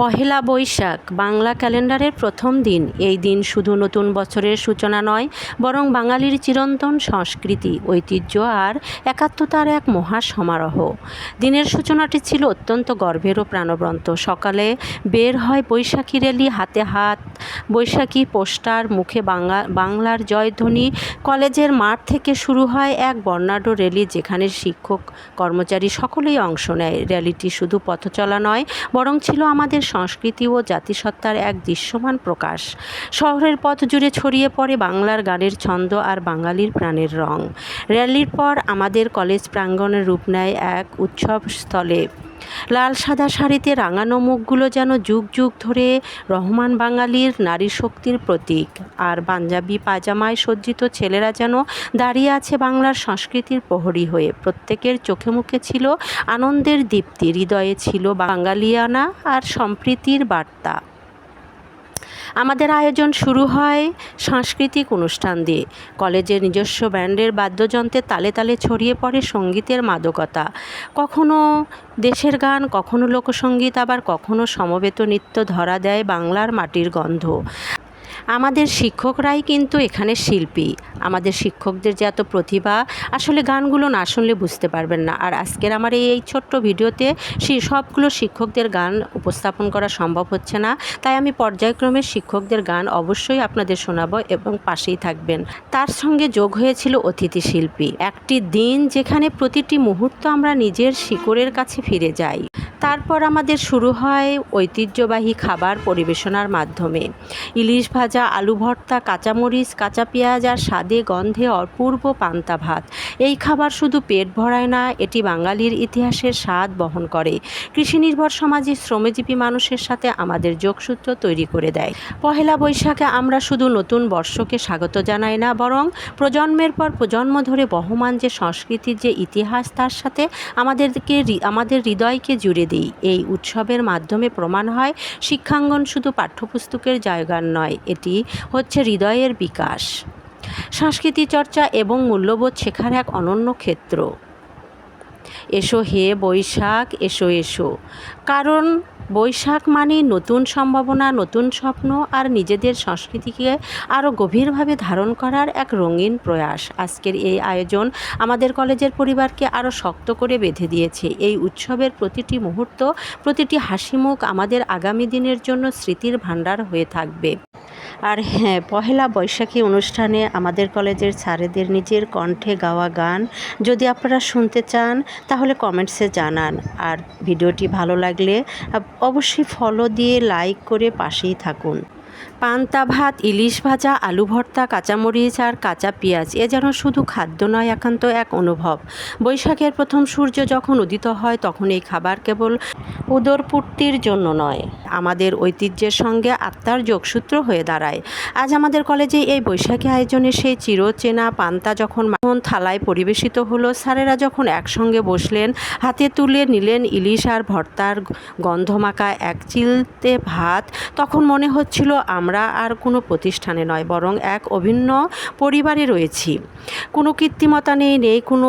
পহেলা বৈশাখ বাংলা ক্যালেন্ডারের প্রথম দিন। এই দিন শুধু নতুন বছরের সূচনা নয়, বরং বাঙালির চিরন্তন সংস্কৃতি, ঐতিহ্য আর একাত্মতার এক মহা সমারোহ। দিনের সূচনাটি ছিল অত্যন্ত গর্বের ও প্রাণবন্ত। সকালে বের হয় বৈশাখী র্যালি, হাতে হাত বৈশাখী পোস্টার, মুখে বাংলার জয়ধ্বনি। কলেজের মাঠ থেকে শুরু হয় এক বর্ণাঢ্য র্যালি, যেখানে শিক্ষক, কর্মচারী সকলেই অংশ নেয়। র্যালিটি শুধু পথচলা নয়, বরং ছিল আমাদের সংস্কৃতি ও জাতিসত্তার এক দৃশ্যমান প্রকাশ। শহরের পথ জুড়ে ছড়িয়ে পড়ে বাংলার গানের ছন্দ আর বাঙালির প্রাণের রং। র্যালির পর আমাদের কলেজ প্রাঙ্গণে রূপ নেয় এক উৎসবস্থলে। লাল সাদা শাড়িতে রাঙানো মুখগুলো যেন যুগ যুগ ধরে রহমান বাঙালির নারী শক্তির প্রতীক, আর পাঞ্জাবি পাজামায় সজ্জিত ছেলেরা যেন দাঁড়িয়ে আছে বাংলার সংস্কৃতির প্রহরী হয়ে। প্রত্যেকের চোখে মুখে ছিল আনন্দের দীপ্তি, হৃদয়ে ছিল বাঙালিয়ানা আর সম্প্রীতির বার্তা। আমাদের আয়োজন শুরু হয় সাংস্কৃতিক অনুষ্ঠান দিয়ে। কলেজের নিজস্ব ব্যান্ডের বাদ্যযন্ত্রের তালে তালে ছড়িয়ে পড়ে সঙ্গীতের মাদকতা। কখনো দেশের গান, কখনো লোকসঙ্গীত, আবার কখনো সমবেত নৃত্য ধরা দেয় বাংলার মাটির গন্ধ। আমাদের শিক্ষকরাই কিন্তু এখানে শিল্পী। আমাদের শিক্ষকদের যে এত প্রতিভা, আসলে গানগুলো না শুনলে বুঝতে পারবেন না। আর আজকের আমার এই ছোট্ট ভিডিওতে সবগুলো শিক্ষকদের গান উপস্থাপন করা সম্ভব হচ্ছে না, তাই আমি পর্যায়ক্রমে শিক্ষকদের গান অবশ্যই আপনাদের শোনাবো এবং পাশেই থাকবেন। তার সঙ্গে যোগ হয়েছিল অতিথি শিল্পী। একটি দিন যেখানে প্রতিটি মুহূর্ত আমরা নিজের শিকড়ের কাছে ফিরে যাই। তারপর আমাদের শুরু হয় ঐতিহ্যবাহী খাবার পরিবেশনার মাধ্যমে। ইলিশ ভাজা, আলু ভর্তা, কাঁচামরিচ, কাঁচা পেঁয়াজ আর স্বাদে গন্ধে অপূর্ব পান্তা ভাত। এই খাবার শুধু পেট ভরায় না, এটি বাঙালির ইতিহাসের স্বাদ বহন করে। কৃষিনির্ভর সমাজে শ্রমজীবী মানুষের সাথে আমাদের যোগসূত্র তৈরি করে দেয়। পহেলা বৈশাখে আমরা শুধু নতুন বর্ষকে স্বাগত জানাই না, বরং প্রজন্মের পর প্রজন্ম ধরে বহমান যে সংস্কৃতির যে ইতিহাস, তার সাথে আমাদের হৃদয়কে জুড়ে দিই। এই উৎসবের মাধ্যমে প্রমাণ হয় শিক্ষাঙ্গন শুধু পাঠ্যপুস্তকের জায়গা নয়, এটি হচ্ছে হৃদয়ের বিকাশ, সংস্কৃতি চর্চা এবং মূল্যবোধ শেখার এক অনন্য ক্ষেত্র। এসো হে বৈশাখ, এসো এসো। কারণ বৈশাখ মানে নতুন সম্ভাবনা, নতুন স্বপ্ন আর নিজেদের সংস্কৃতিকে আরও গভীরভাবে ধারণ করার এক রঙিন প্রয়াস। আজকের এই আয়োজন আমাদের কলেজের পরিবারকে আরও শক্ত করে বেঁধে দিয়েছে। এই উৎসবের প্রতিটি মুহূর্ত, প্রতিটি হাসিমুখ আমাদের আগামী দিনের জন্য স্মৃতির ভাণ্ডার হয়ে থাকবে। আর হ্যাঁ, পহেলা বৈশাখী অনুষ্ঠানে আমাদের কলেজের স্যারেদের নিজের কণ্ঠে গাওয়া গান যদি আপনারা শুনতে চান, তাহলে কমেন্টসে জানান। আর ভিডিওটি ভালো লাগলে অবশ্যই ফলো দিয়ে লাইক করে পাশেই থাকুন। পান্তা ভাত, ইলিশ ভাজা, আলু ভর্তা, কাঁচামরিচ আর কাঁচা পেঁয়াজ, এ যেন শুধু খাদ্য নয়, একান্ত এক অনুভব। বৈশাখের প্রথম সূর্য যখন উদিত হয়, তখন এই খাবার কেবল উদরপূর্তির জন্য নয়, আমাদের ঐতিহ্যের সঙ্গে আত্মার যোগসূত্র হয়ে দাঁড়ায়। আজ আমাদের কলেজে এই বৈশাখী আয়োজনে সেই চিরচেনা পান্তা যখন থালায় পরিবেশিত হলো, স্যারেরা যখন একসঙ্গে বসলেন, হাতে তুলে নিলেন ইলিশ আর ভর্তার গন্ধমাখা এক চিলতে ভাত, তখন মনে হচ্ছিল আমরা আর কোনো প্রতিষ্ঠানে নয়, বরং এক অভিন্ন পরিবারে রয়েছি। কোনো কৃত্রিমতা নেই কোনো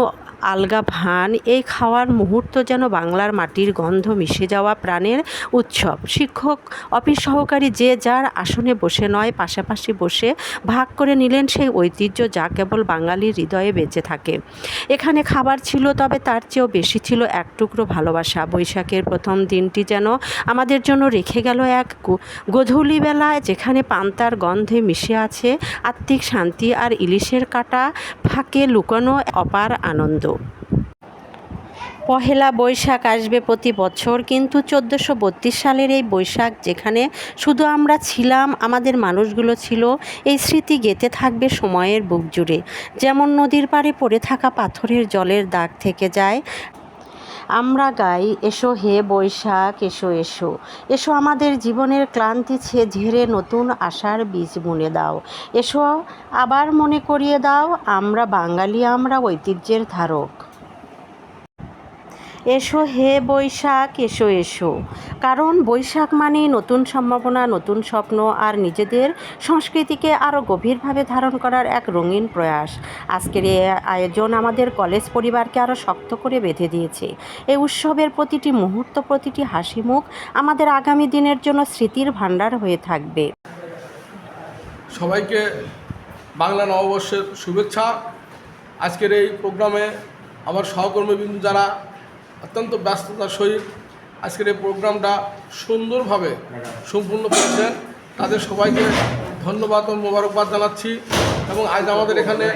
আলগা ভান। এই খাওয়ার মুহূর্ত যেন বাংলার মাটির গন্ধ মিশে যাওয়া প্রাণের উৎসব। শিক্ষক, অফিস সহকারী যে যার আসনে বসে নয়, পাশাপাশি বসে ভাগ করে নিলেন সেই ঐতিহ্য যা কেবল বাঙালির হৃদয়ে বেঁচে থাকে। এখানে খাবার ছিল, তবে তার চেয়েও বেশি ছিল এক টুকরো ভালোবাসা। বৈশাখের প্রথম দিনটি যেন আমাদের জন্য রেখে গেল এক গোধূলি বেলায়, যেখানে পান্তার গন্ধে মিশে আছে আত্মিক শান্তি আর ইলিশের কাটা ফাঁকে লুকানো অপার আনন্দ। পহেলা বৈশাখ আসবে প্রতি বছর, কিন্তু 1432 সালের এই বৈশাখ, যেখানে শুধু আমরা ছিলাম, আমাদের মানুষগুলো ছিল, এই স্মৃতি গেঁথে থাকবে সময়ের বুক জুড়ে। যেমন নদীর পাড়ে পড়ে থাকা পাথরের জলের দাগ থেকে যায়, আমরা গাই এসো হে বৈশাখ, এসো এসো। এসো আমাদের জীবনের ক্লান্তি ঝেড়ে নতুন আশার বীজ বুনে দাও। এসো আবার মনে করিয়ে দাও আমরা বাঙালি, আমরা ঐতিহ্যের ধারক। এসো হে বৈশাখ এসো এসো, কারণ বৈশাখ মানেই নতুন সম্ভাবনা, নতুন স্বপ্ন আর নিজেদের সংস্কৃতিকে আরও গভীরভাবে ধারণ করার এক রঙিন প্রয়াস। আজকের এই আয়োজন আমাদের কলেজ পরিবারকে আরও শক্ত করে বেঁধে দিয়েছে। এই উৎসবের প্রতিটি মুহূর্ত, প্রতিটি হাসি মুখ আমাদের আগামী দিনের জন্য স্মৃতির ভাণ্ডার হয়ে থাকবে। সবাইকে বাংলা নববর্ষের শুভেচ্ছা। আজকের এই প্রোগ্রামে আমার সহকর্মীবৃন্দ যারা অত্যন্ত ব্যস্ততার সহিত আজকের এই প্রোগ্রামটা সুন্দরভাবে সম্পূর্ণ করেছেন, তাদের সবাইকে ধন্যবাদ ও মোবারকবাদ জানাচ্ছি। এবং আজ আমাদের এখানে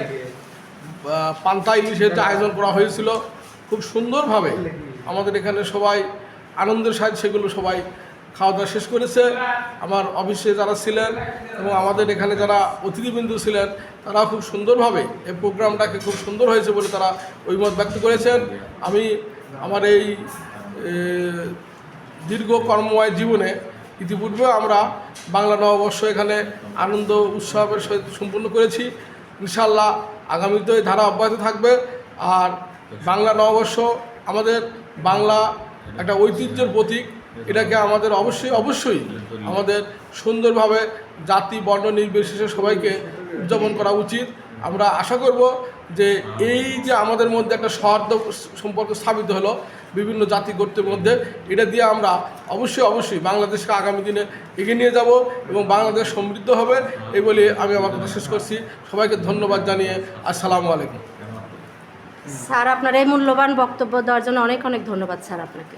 পান্তা ইলিশের যে আয়োজন করা হয়েছিল, খুব সুন্দরভাবে আমাদের এখানে সবাই আনন্দের সাথে সেগুলো সবাই খাওয়া দাওয়া শেষ করেছে। আমার অফিসে যারা ছিলেন এবং আমাদের এখানে যারা অতিথিবৃন্দ ছিলেন, তারা খুব সুন্দরভাবে এই প্রোগ্রামটাকে খুব সুন্দর হয়েছে বলে তারা ঐমত ব্যক্ত করেছেন। আমি আমার এই দীর্ঘ কর্মময় জীবনে ইতিপূর্বে আমরা বাংলা নববর্ষ এখানে আনন্দ উৎসবের সহিত সম্পূর্ণ করেছি। ইনশাআল্লাহ আগামীতে এই ধারা অব্যাহত থাকবে। আর বাংলা নববর্ষ আমাদের বাংলা একটা ঐতিহ্যের প্রতীক। এটাকে আমাদের অবশ্যই আমাদের সুন্দরভাবে জাতি বর্ণ নির্বিশেষে সবাইকে উদযাপন করা উচিত। আমরা আশা করব যে এই যে আমাদের মধ্যে একটা সৌহার্দ্য সম্পর্ক স্থাপিত হলো বিভিন্ন জাতি গোষ্ঠীর মধ্যে, এটা দিয়ে আমরা অবশ্যই বাংলাদেশকে আগামী দিনে এগিয়ে নিয়ে যাব এবং বাংলাদেশ সমৃদ্ধ হবে। এই বলে আমি আমার কথা শেষ করছি। সবাইকে ধন্যবাদ জানিয়ে আসসালামু আলাইকুম। স্যার, আপনার এই মূল্যবান বক্তব্য দেওয়ার জন্য অনেক অনেক ধন্যবাদ স্যার। আপনাকে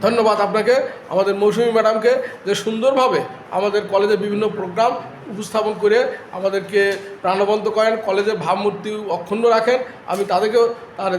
ধন্যবাদ, আপনাকে আমাদের মৌসুমী ম্যাডামকে যে সুন্দরভাবে আমাদের কলেজের বিভিন্ন প্রোগ্রাম উপস্থাপন করে আমাদেরকে প্রাণবন্ত করেন, কলেজের ভাবমূর্তি অক্ষুণ্ণ রাখেন। আমি তাদেরকেও তার